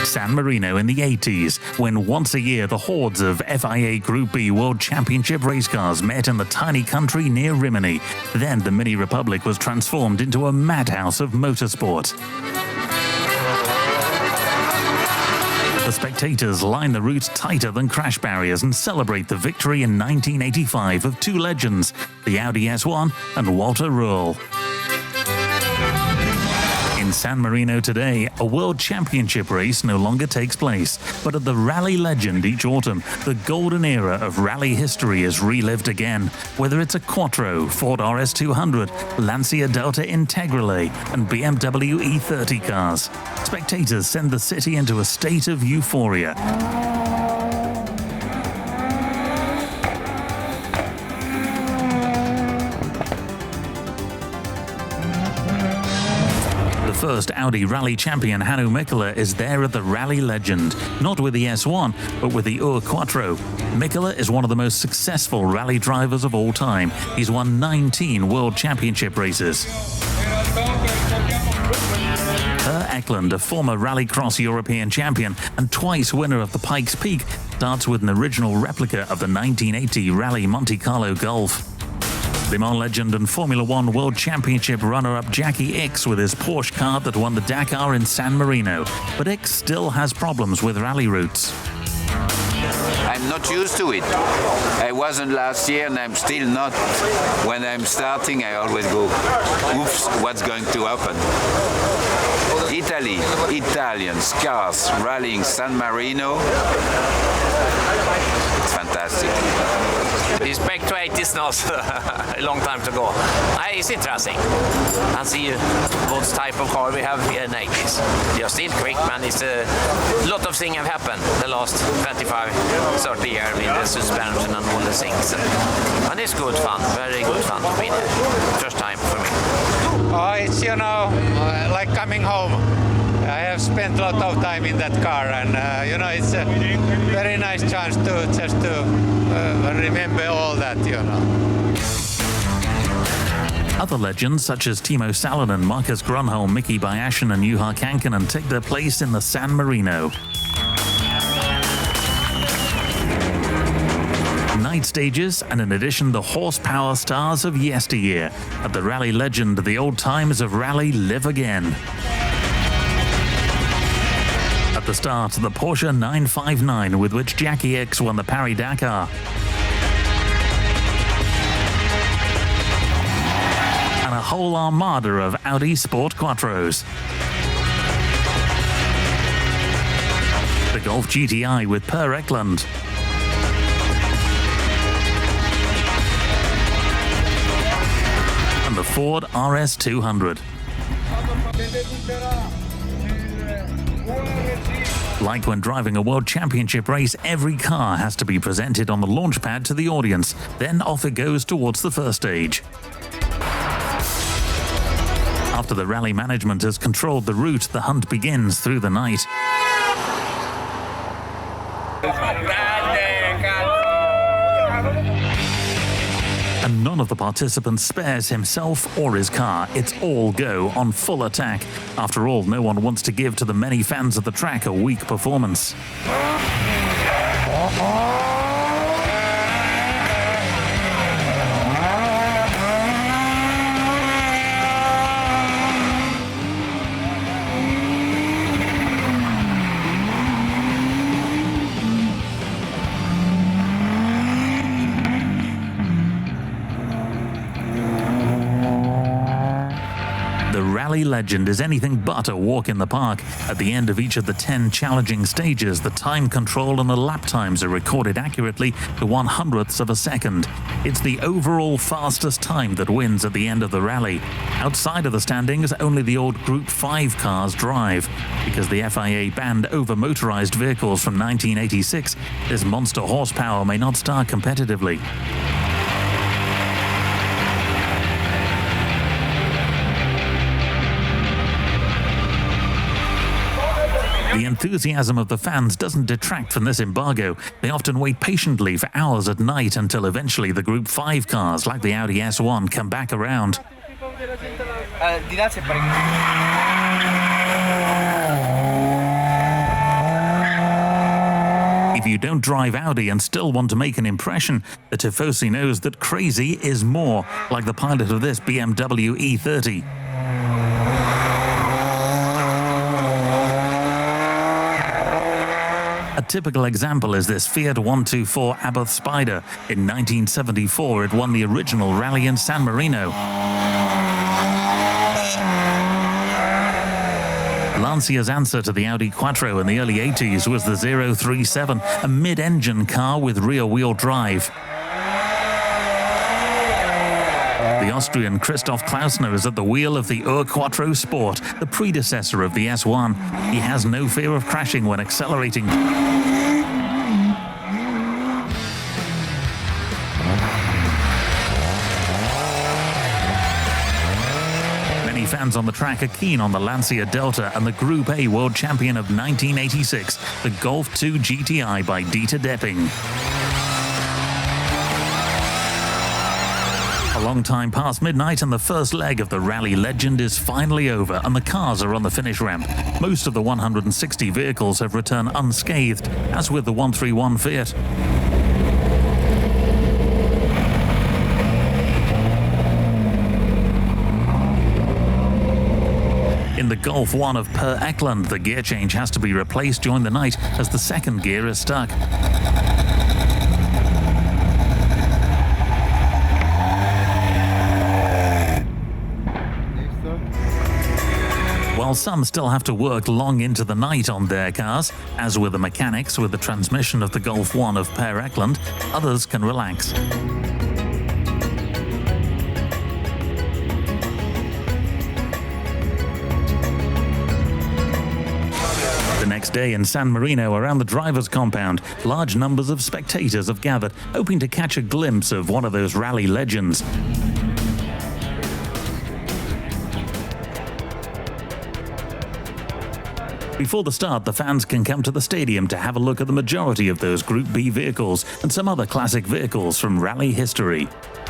San Marino in the 80s, when once a year the hordes of FIA Group B World Championship race cars met in the tiny country near Rimini. Then the mini republic was transformed into a madhouse of motorsport. The spectators line the route tighter than crash barriers and celebrate the victory in 1985 of two legends, the Audi S1 and Walter Röhrl. In San Marino today, a World Championship race no longer takes place, but at the Rally Legend each autumn, the golden era of rally history is relived again, whether it's a Quattro, Ford RS200, Lancia Delta Integrale, and BMW E30 cars. Spectators send the city into a state of euphoria. The first Audi rally champion Hannu Mikkola is there at the Rally Legend, not with the S1, but with the Quattro. Mikkola is one of the most successful rally drivers of all time. He's won 19 World Championship races. Per Eklund, a former Rallycross European champion and twice winner of the Pikes Peak, starts with an original replica of the 1980 Rally Monte Carlo Golf. Le Mans legend and Formula One World Championship runner-up Jackie Ickx with his Porsche car that won the Dakar in San Marino. But Ickx still has problems with rally routes. I'm not used to it. I wasn't last year and I'm still not. When I'm starting, I always go, oops, what's going to happen? Italy, Italians, cars, rallying San Marino. It's fantastic. The Spectre is not a long time to go. It's interesting. And see what type of car we have here in the 80s. They're still quick, man. It's a lot of things have happened the last 25, 30 years with the suspension and all the things. And it's good fun, very good fun to be there. First time for me. It's, like coming home. I have spent a lot of time in that car, and it's a very nice chance to just to remember all that, Other legends such as Timo Salonen, Marcus Grönholm, Mickey Bayashin and Juha Kankkunen take their place in the San Marino. Night stages, and in addition the horsepower stars of yesteryear. At the Rally Legend, the old times of rally live again. At the start, the Porsche 959 with which Jackie Ickx won the Paris-Dakar. And a whole armada of Audi Sport Quattros. The Golf GTI with Per Eklund. And the Ford RS200. Like when driving a World Championship race, every car has to be presented on the launch pad to the audience. Then off it goes towards the first stage. After the rally management has controlled the route, the hunt begins through the night. And none of the participants spares himself or his car. It's all go on full attack. After all, no one wants to give to the many fans of the track a weak performance. The Rally Legend is anything but a walk in the park. At the end of each of the 10 challenging stages, the time control and the lap times are recorded accurately to 1/100ths of a second. It's the overall fastest time that wins at the end of the rally. Outside of the standings, only the old Group 5 cars drive. Because the FIA banned over-motorized vehicles from 1986, this monster horsepower may not start competitively. The enthusiasm of the fans doesn't detract from this embargo. They often wait patiently for hours at night until eventually the Group 5 cars, like the Audi S1, come back around. if you don't drive Audi and still want to make an impression, the Tifosi knows that crazy is more, like the pilot of this BMW E30. A typical example is this Fiat 124 Abarth Spider. In 1974, it won the original rally in San Marino. Lancia's answer to the Audi Quattro in the early 80s was the 037, a mid-engine car with rear-wheel drive. The Austrian Christoph Klausner is at the wheel of the Quattro Sport, the predecessor of the S1. He has no fear of crashing when accelerating. Many fans on the track are keen on the Lancia Delta and the Group A World Champion of 1986, the Golf 2 GTI by Dieter Depping. A long time past midnight and the first leg of the Rally Legend is finally over and the cars are on the finish ramp. Most of the 160 vehicles have returned unscathed, as with the 131 Fiat. In the Golf 1 of Per Eklund, the gear change has to be replaced during the night as the second gear is stuck. While some still have to work long into the night on their cars, as with the mechanics with the transmission of the Golf 1 of Per Eklund, others can relax. The next day in San Marino, around the driver's compound, large numbers of spectators have gathered, hoping to catch a glimpse of one of those rally legends. Before the start, the fans can come to the stadium to have a look at the majority of those Group B vehicles and some other classic vehicles from rally history.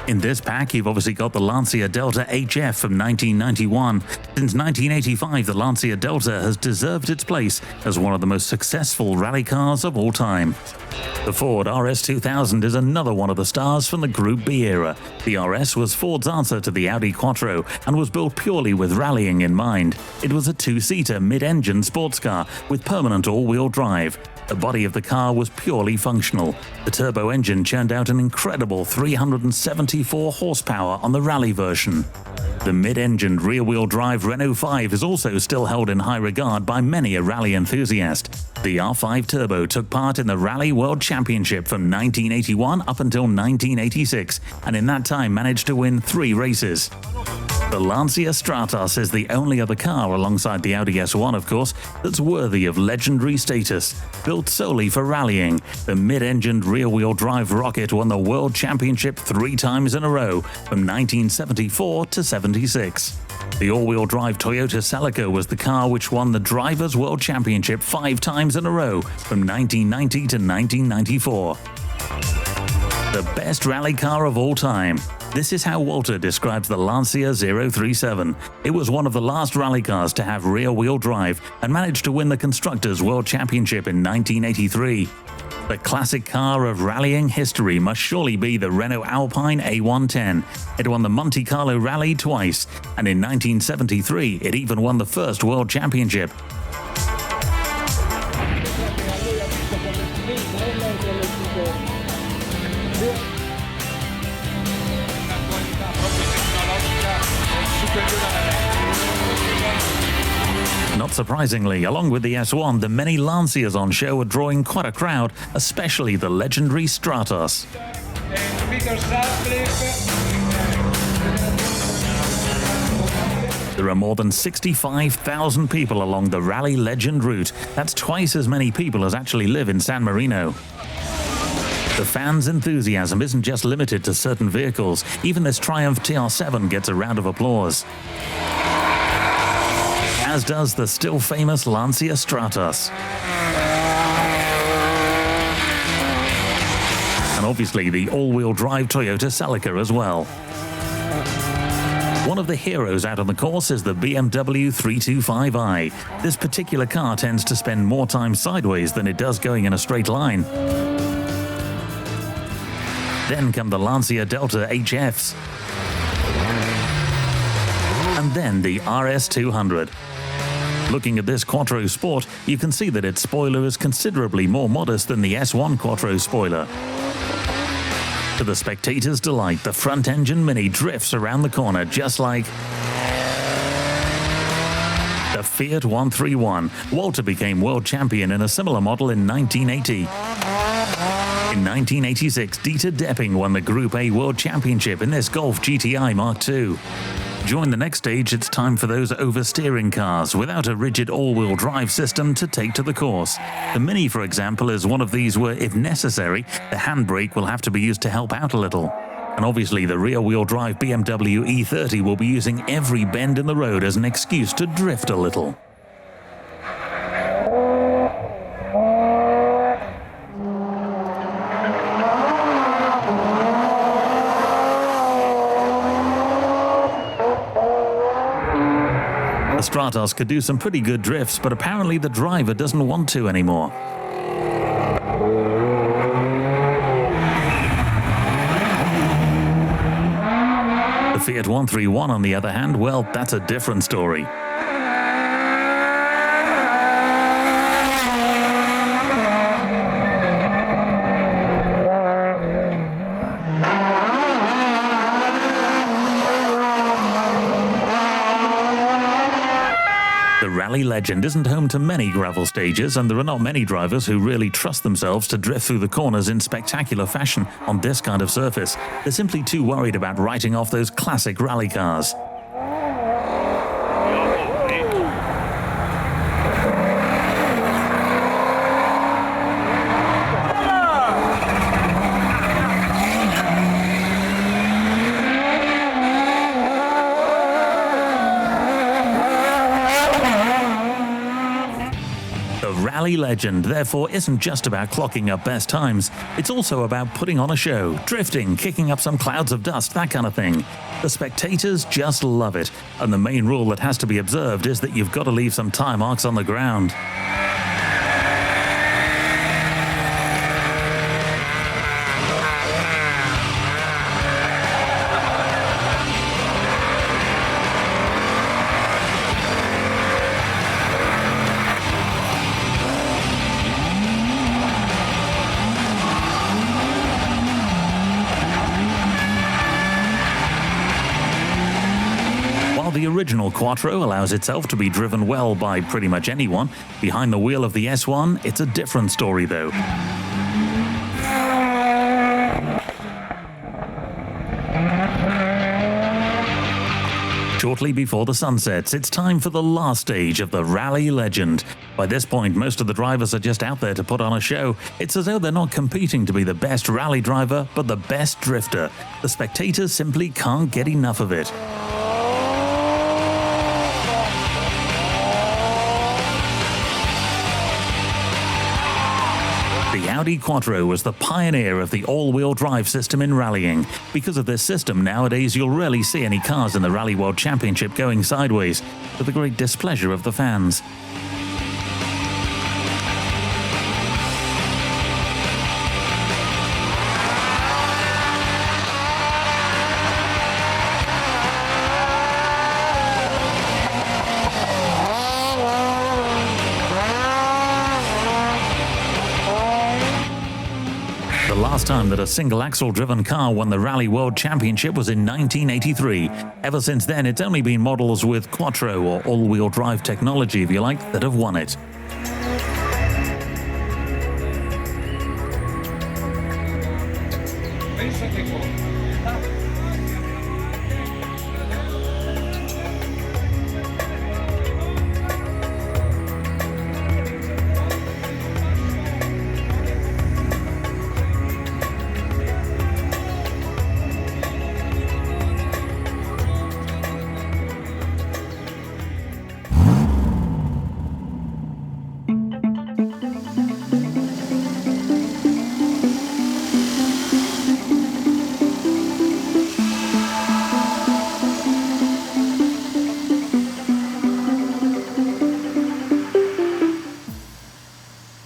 In this pack, you've obviously got the Lancia Delta HF from 1991. Since 1985, the Lancia Delta has deserved its place as one of the most successful rally cars of all time. The Ford RS2000 is another one of the stars from the Group B era. The RS was Ford's answer to the Audi Quattro and was built purely with rallying in mind. It was a two-seater mid-engine sports car with permanent all-wheel drive. The body of the car was purely functional. The turbo engine churned out an incredible 374 horsepower on the rally version. The mid-engined rear-wheel drive Renault 5 is also still held in high regard by many a rally enthusiast. The R5 Turbo took part in the Rally World Championship from 1981 up until 1986, and in that time managed to win 3 races. The Lancia Stratos is the only other car, alongside the Audi S1 of course, that's worthy of legendary status. Built solely for rallying, the mid-engined rear-wheel drive rocket won the World Championship 3 times in a row, from 1974 to 76. The all-wheel drive Toyota Celica was the car which won the Drivers' World Championship 5 times in a row, from 1990 to 1994. The best rally car of all time. This is how Walter describes the Lancia 037. It was one of the last rally cars to have rear-wheel drive and managed to win the Constructors' World Championship in 1983. The classic car of rallying history must surely be the Renault Alpine A110. It won the Monte Carlo Rally twice, and in 1973 it even won the first World Championship. Not surprisingly, along with the S1, the many Lancias on show are drawing quite a crowd, especially the legendary Stratos. There are more than 65,000 people along the Rally Legend route. That's twice as many people as actually live in San Marino. The fans' enthusiasm isn't just limited to certain vehicles. Even this Triumph TR7 gets a round of applause, as does the still famous Lancia Stratos. And obviously the all-wheel drive Toyota Celica as well. One of the heroes out on the course is the BMW 325i. This particular car tends to spend more time sideways than it does going in a straight line. Then come the Lancia Delta HFs. And then the RS200. Looking at this Quattro Sport, you can see that its spoiler is considerably more modest than the S1 Quattro spoiler. To the spectators' delight, the front-engine Mini drifts around the corner just like the Fiat 131. Walter became world champion in a similar model in 1980. In 1986, Dieter Depping won the Group A World Championship in this Golf GTI Mark II. During the next stage, it's time for those oversteering cars without a rigid all-wheel drive system to take to the course. The Mini, for example, is one of these where, if necessary, the handbrake will have to be used to help out a little. And obviously, the rear-wheel drive BMW E30 will be using every bend in the road as an excuse to drift a little. The Stratos could do some pretty good drifts, but apparently the driver doesn't want to anymore. The Fiat 131, on the other hand, well, that's a different story. The Rally Legend isn't home to many gravel stages, and there are not many drivers who really trust themselves to drift through the corners in spectacular fashion on this kind of surface. They're simply too worried about writing off those classic rally cars. Rally Legend, therefore, isn't just about clocking up best times. It's also about putting on a show, drifting, kicking up some clouds of dust, that kind of thing. The spectators just love it, and the main rule that has to be observed is that you've got to leave some tire marks on the ground. The original Quattro allows itself to be driven well by pretty much anyone. Behind the wheel of the S1, it's a different story though. Shortly before the sun sets, it's time for the last stage of the Rally Legend. By this point, most of the drivers are just out there to put on a show. It's as though they're not competing to be the best rally driver, but the best drifter. The spectators simply can't get enough of it. The Audi Quattro was the pioneer of the all-wheel drive system in rallying. Because of this system, nowadays you'll rarely see any cars in the Rally World Championship going sideways, to the great displeasure of the fans. The last time that a single-axle-driven car won the Rally World Championship was in 1983. Ever since then, it's only been models with Quattro, or all-wheel drive technology if you like, that have won it.